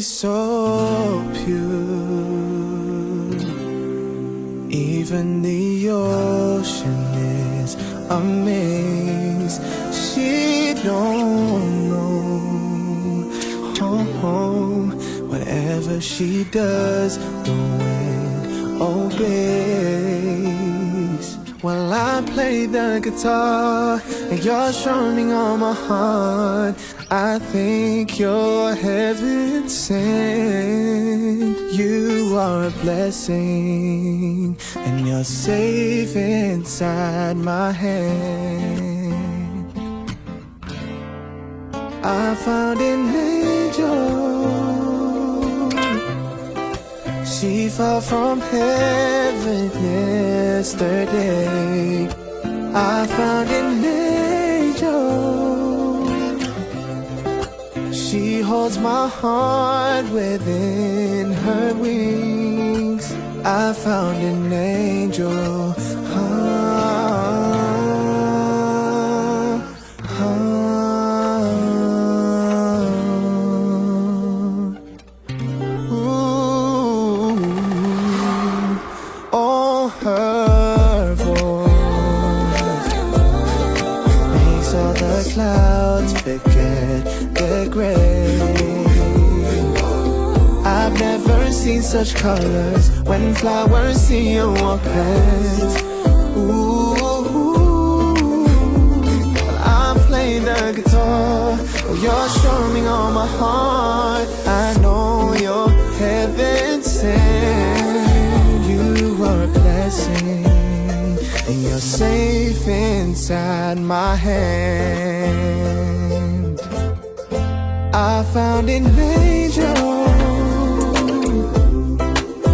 She's so pure. Even the ocean is amazed. She don't know. Whatever she does, the wind obeys. While I play the guitar and you're strumming on my heart, I think you're heaven sent. You are a blessing and you're safe inside my hand. I found an angel. She fell from heaven yesterday. I found an angel. She holds my heart within her wings. I found an angel. Clouds forget the gray. I've never seen such colors when flowers see you walk past. Ooh, I'm playing the guitar, you're strumming on my heart. I know you're heaven sent. You are a blessing and you're safe inside my hand. I found an angel.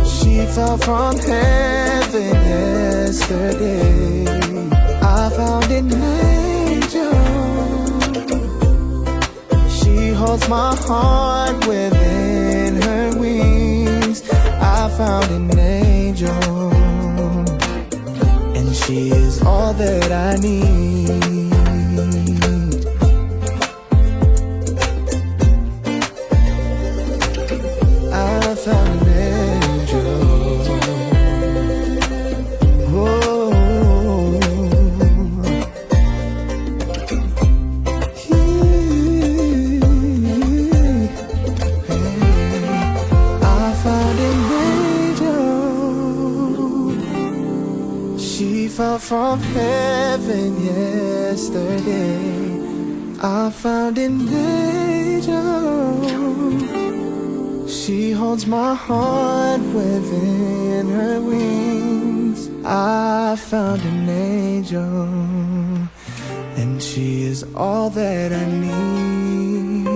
She fell from heaven yesterday. I found an angel. She holds my heart within her wings. I found an angel. She is all that I need. I found an angel. Oh, I found an angel. She fell from heaven yesterday. I found an angel. She holds my heart within her wings. I found an angel, and she is all that I need.